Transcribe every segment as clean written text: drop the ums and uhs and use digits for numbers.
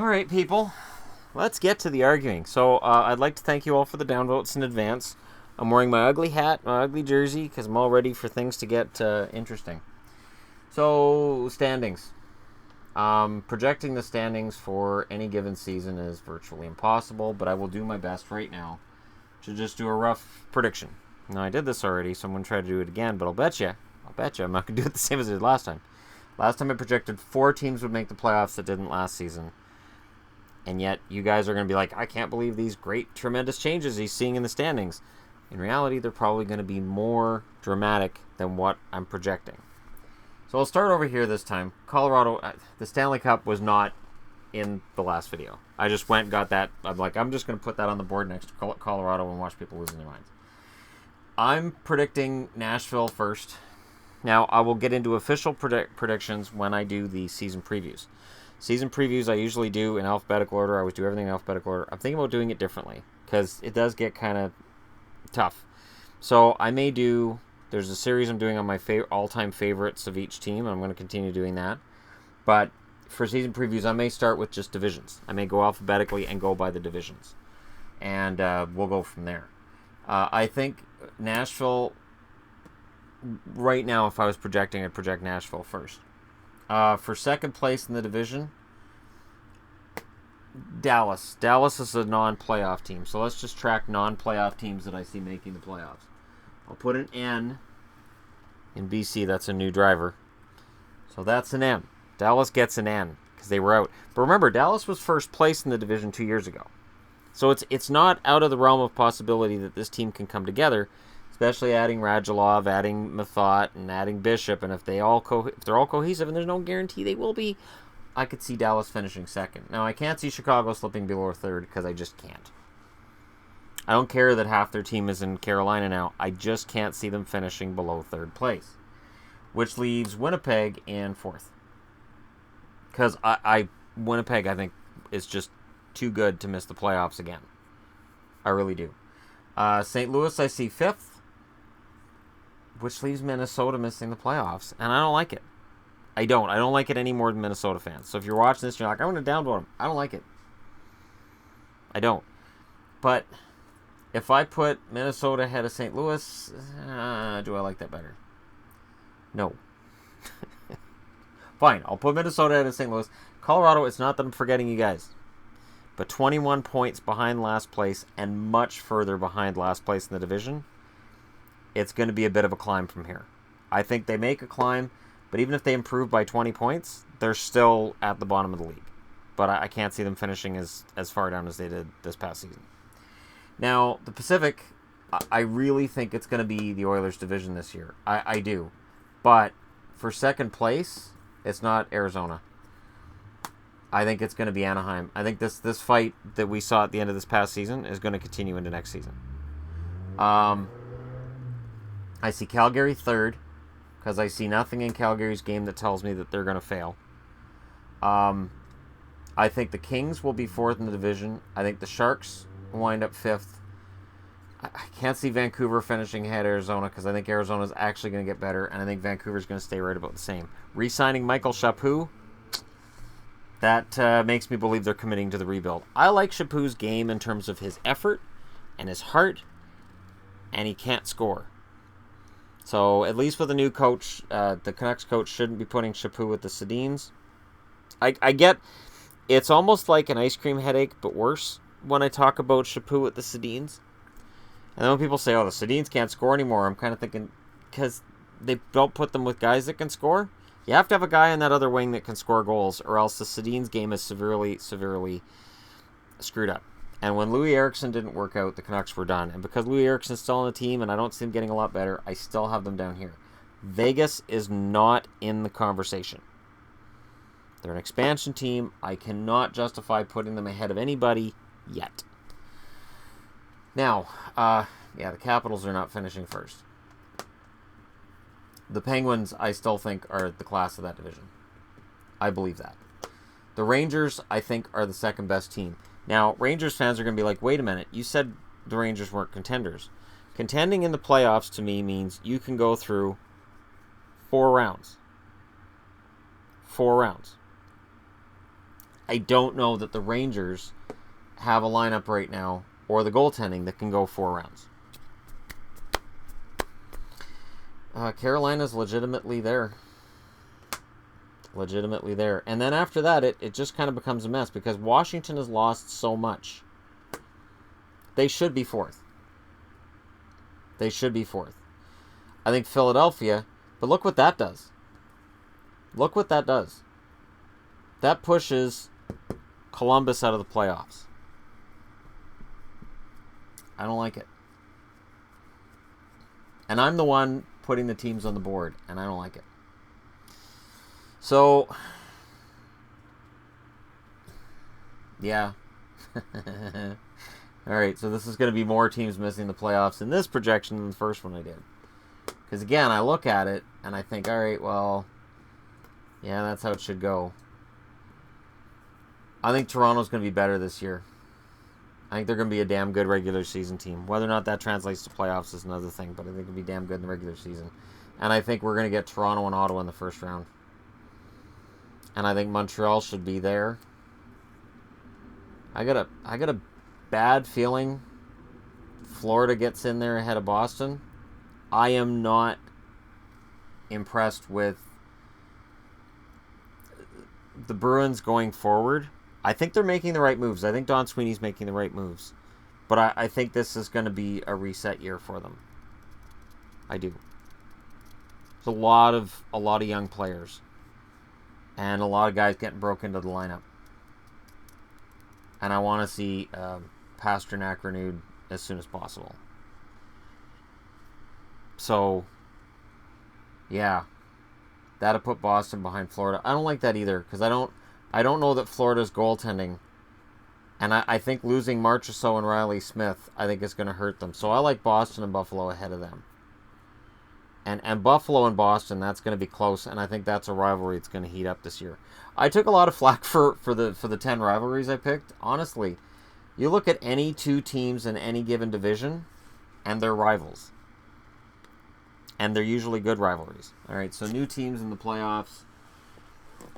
All right, people. Let's get to the arguing. So, I'd like to thank you all for the downvotes in advance. I'm wearing my ugly hat, my ugly jersey, because I'm all ready for things to get interesting. So, standings. Projecting the standings for any given season is virtually impossible, but I will do my best right now to just do a rough prediction. Now, I did this already, so I'm going to try to do it again, but I'll bet you I'm not going to do it the same as I did last time. Last time I projected 4 teams would make the playoffs that didn't last season. And yet, you guys are going to be like, I can't believe these great, tremendous changes he's seeing in the standings. In reality, they're probably going to be more dramatic than what I'm projecting. So I'll start over here this time. Colorado, the Stanley Cup was not in the last video. I just went and got that. I'm just going to put that on the board next to Colorado and watch people losing their minds. I'm predicting Nashville first. Now, I will get into official predictions when I do the season previews. Season previews I usually do in alphabetical order. I always do everything in alphabetical order. I'm thinking about doing it differently because it does get kind of tough. So I may do, there's a series I'm doing on my all-time favorites of each team, and I'm going to continue doing that. But for season previews, I may start with just divisions. I may go alphabetically and go by the divisions. And we'll go from there. I think Nashville, right now, if I was projecting, I'd project Nashville first. For second place in the division, Dallas. Dallas is a non-playoff team. So let's just track non-playoff teams that I see making the playoffs. I'll put an N in BC. That's a new driver. So that's an M. Dallas gets an N because they were out. But remember, Dallas was first place in the division 2 years ago. So it's not out of the realm of possibility that this team can come together, especially adding Radulov, adding Methot, and adding Bishop. And if they're all cohesive, and there's no guarantee they will be, I could see Dallas finishing second. Now, I can't see Chicago slipping below third because I just can't. I don't care that half their team is in Carolina now. I just can't see them finishing below third place, which leaves Winnipeg in fourth. Because Winnipeg, I think, is just too good to miss the playoffs again. I really do. St. Louis, I see fifth, which leaves Minnesota missing the playoffs, and I don't like it. I don't like it any more than Minnesota fans. So if you're watching this, you're like, I'm going to downvote them. I don't like it. I don't. But if I put Minnesota ahead of St. Louis, do I like that better? No. Fine, I'll put Minnesota ahead of St. Louis. Colorado, it's not that I'm forgetting you guys, but 21 points behind last place and much further behind last place in the division. It's going to be a bit of a climb from here. I think they make a climb, but even if they improve by 20 points, they're still at the bottom of the league. But I can't see them finishing as far down as they did this past season. Now, the Pacific, I really think it's going to be the Oilers' division this year. I do. But for second place, it's not Arizona. I think it's going to be Anaheim. I think this fight that we saw at the end of this past season is going to continue into next season. I see Calgary third because I see nothing in Calgary's game that tells me that they're going to fail. I think the Kings will be fourth in the division. I think the Sharks wind up fifth. I can't see Vancouver finishing ahead of Arizona because I think Arizona's actually going to get better, and I think Vancouver's going to stay right about the same. Re-signing Michael Chaput, that makes me believe they're committing to the rebuild. I like Chaput's game in terms of his effort and his heart, and he can't score. So at least with a new coach, the Canucks coach shouldn't be putting Chaput with the Sedins. I get it's almost like an ice cream headache, but worse when I talk about Chaput with the Sedins. And then when people say, oh, the Sedins can't score anymore, I'm kind of thinking, because they don't put them with guys that can score. You have to have a guy in that other wing that can score goals, or else the Sedins game is severely screwed up. And when Louis Eriksson didn't work out, the Canucks were done. And because Louis Eriksson's still on the team, and I don't see him getting a lot better, I still have them down here. Vegas is not in the conversation. They're an expansion team. I cannot justify putting them ahead of anybody yet. Now, the Capitals are not finishing first. The Penguins, I still think, are the class of that division. I believe that. The Rangers, I think, are the second best team. Now, Rangers fans are going to be like, wait a minute, you said the Rangers weren't contenders. Contending in the playoffs, to me, means you can go through 4 rounds. 4 rounds. I don't know that the Rangers have a lineup right now, or the goaltending, that can go 4 rounds. Carolina's legitimately there. Legitimately there. And then after that, it just kind of becomes a mess because Washington has lost so much. They should be 4th. They should be 4th. I think Philadelphia, but look what that does. Look what that does. That pushes Columbus out of the playoffs. I don't like it. And I'm the one putting the teams on the board, and I don't like it. So, yeah. All right, so this is going to be more teams missing the playoffs in this projection than the first one I did. Because, again, I look at it, and I think, all right, well, yeah, that's how it should go. I think Toronto's going to be better this year. I think they're going to be a damn good regular season team. Whether or not that translates to playoffs is another thing, but I think it'll be damn good in the regular season. And I think we're going to get Toronto and Ottawa in the first round. And I think Montreal should be there. I got a bad feeling Florida gets in there ahead of Boston. I am not impressed with the Bruins going forward. I think they're making the right moves. I think Don Sweeney's making the right moves. But I think this is going to be a reset year for them. I do. There's a lot of young players. And a lot of guys getting broke into the lineup. And I want to see Pasternak renewed as soon as possible. So, yeah. That'll put Boston behind Florida. I don't like that either, because I don't know that Florida's goaltending. And I think losing Marchessault and Riley Smith, I think is going to hurt them. So I like Boston and Buffalo ahead of them. And Buffalo and Boston, that's going to be close, and I think that's a rivalry that's going to heat up this year. I took a lot of flack for the 10 rivalries I picked. Honestly, you look at any 2 teams in any given division, and they're rivals. And they're usually good rivalries. All right, so new teams in the playoffs.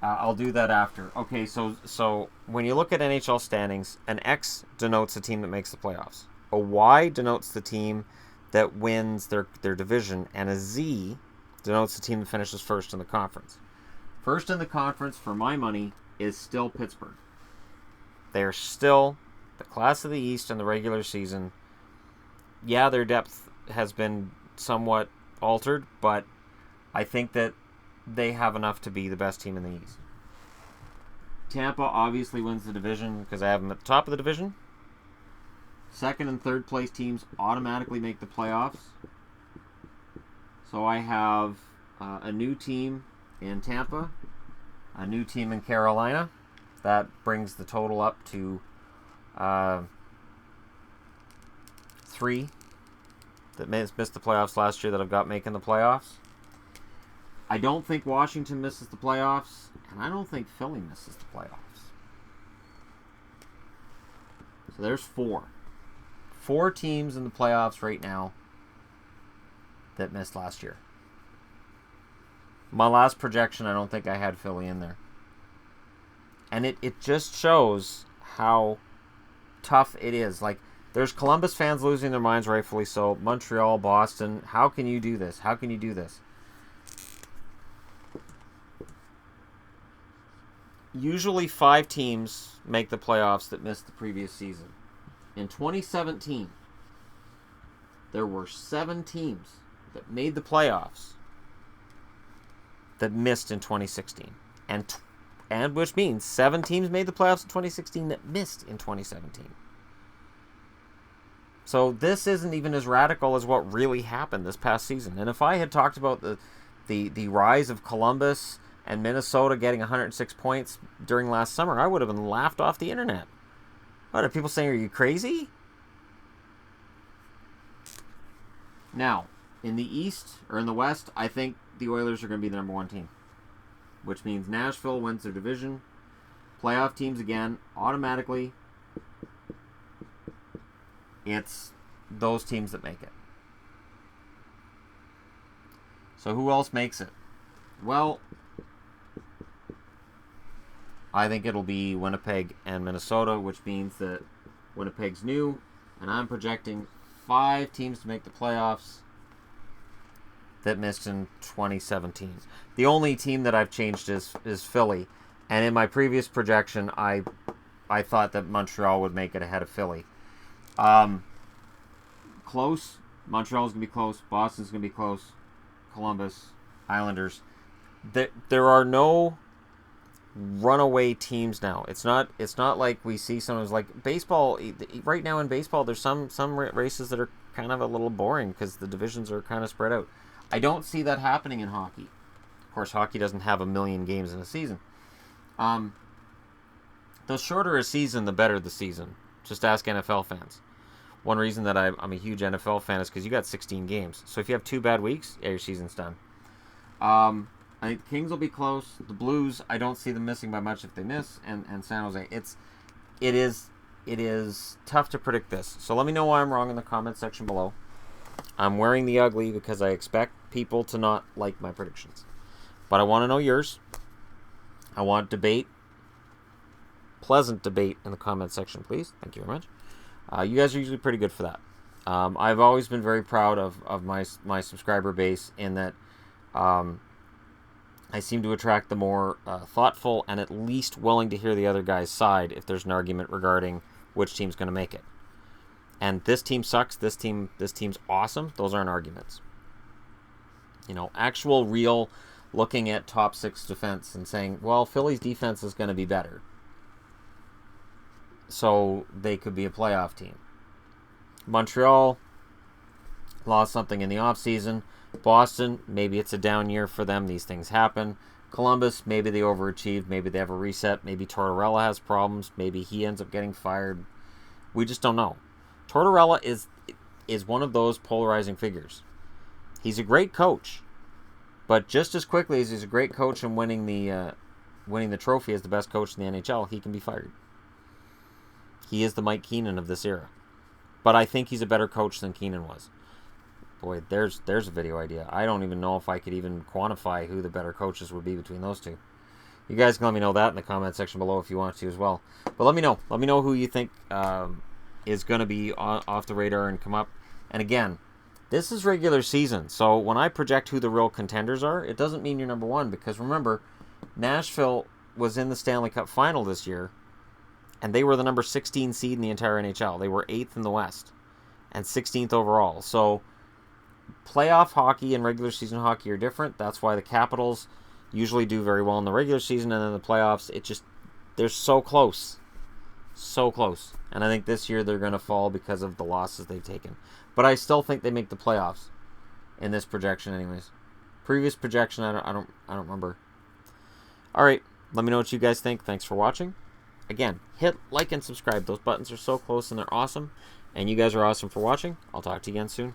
I'll do that after. Okay, so when you look at NHL standings, an X denotes the team that makes the playoffs. A Y denotes the team that wins their division, and a Z denotes the team that finishes first in the conference. First in the conference, for my money, is still Pittsburgh. They're still the class of the East in the regular season. Yeah, their depth has been somewhat altered, but I think that they have enough to be the best team in the East. Tampa obviously wins the division because I have them at the top of the division. Second and third place teams automatically make the playoffs. So I have a new team in Tampa, a new team in Carolina. That brings the total up to 3 that missed the playoffs last year that I've got making the playoffs. I don't think Washington misses the playoffs, and I don't think Philly misses the playoffs. So there's 4. 4 teams in the playoffs right now that missed last year. My last projection, I don't think I had Philly in there. And it just shows how tough it is. Like, there's Columbus fans losing their minds, rightfully so. Montreal, Boston. How can you do this? How can you do this? Usually 5 teams make the playoffs that missed the previous season. In 2017, there were 7 teams that made the playoffs that missed in 2016. And which means 7 teams made the playoffs in 2016 that missed in 2017. So this isn't even as radical as what really happened this past season. And if I had talked about the rise of Columbus and Minnesota getting 106 points during last summer, I would have been laughed off the internet. What are people saying? Are you crazy? Now, in the East, or in the West, I think the Oilers are going to be the number 1 team. Which means Nashville wins their division. Playoff teams again, automatically. It's those teams that make it. So who else makes it? Well, I think it'll be Winnipeg and Minnesota, which means that Winnipeg's new, and I'm projecting 5 teams to make the playoffs that missed in 2017. The only team that I've changed is Philly, and in my previous projection, I thought that Montreal would make it ahead of Philly. Close. Montreal's going to be close. Boston's going to be close. Columbus, Islanders. There are no runaway teams now. It's not like we see some like baseball. Right now in baseball, there's some races that are kind of a little boring because the divisions are kind of spread out. I don't see that happening in hockey. Of course, hockey doesn't have 1 million games in a season. The shorter a season, the better the season. Just ask NFL fans. One reason that I'm a huge NFL fan is because you got 16 games. So if you have 2 bad weeks, yeah, your season's done. I think Kings will be close. The Blues, I don't see them missing by much if they miss. And San Jose, it is tough to predict this. So let me know why I'm wrong in the comments section below. I'm wearing the ugly because I expect people to not like my predictions. But I want to know yours. I want debate. Pleasant debate in the comments section, please. Thank you very much. You guys are usually pretty good for that. I've always been very proud of my subscriber base in that I seem to attract the more thoughtful and at least willing to hear the other guy's side if there's an argument regarding which team's going to make it. And this team sucks, this team's awesome. Those aren't arguments. Actual real looking at top 6 defense and saying, well, Philly's defense is going to be better, so they could be a playoff team. Montreal lost something in the offseason. Boston, maybe it's a down year for them. These things happen. Columbus, maybe they overachieved. Maybe they have a reset. Maybe Tortorella has problems. Maybe he ends up getting fired. We just don't know. Tortorella is one of those polarizing figures. He's a great coach, but just as quickly as he's a great coach and winning the trophy as the best coach in the NHL, he can be fired. He is the Mike Keenan of this era. But I think he's a better coach than Keenan was. Boy, there's a video idea. I don't even know if I could even quantify who the better coaches would be between those two. You guys can let me know that in the comment section below if you want to as well. But let me know. Let me know who you think is going to be off the radar and come up. And again, this is regular season. So when I project who the real contenders are, it doesn't mean you're number 1. Because remember, Nashville was in the Stanley Cup final this year. And they were the number 16 seed in the entire NHL. They were 8th in the West and 16th overall. So playoff hockey and regular season hockey are different. That's why the Capitals usually do very well in the regular season, and then the playoffs, they're so close. So close. And I think this year they're going to fall because of the losses they've taken. But I still think they make the playoffs in this projection anyways. Previous projection, I don't remember. All right, let me know what you guys think. Thanks for watching. Again, hit like and subscribe. Those buttons are so close and they're awesome. And you guys are awesome for watching. I'll talk to you again soon.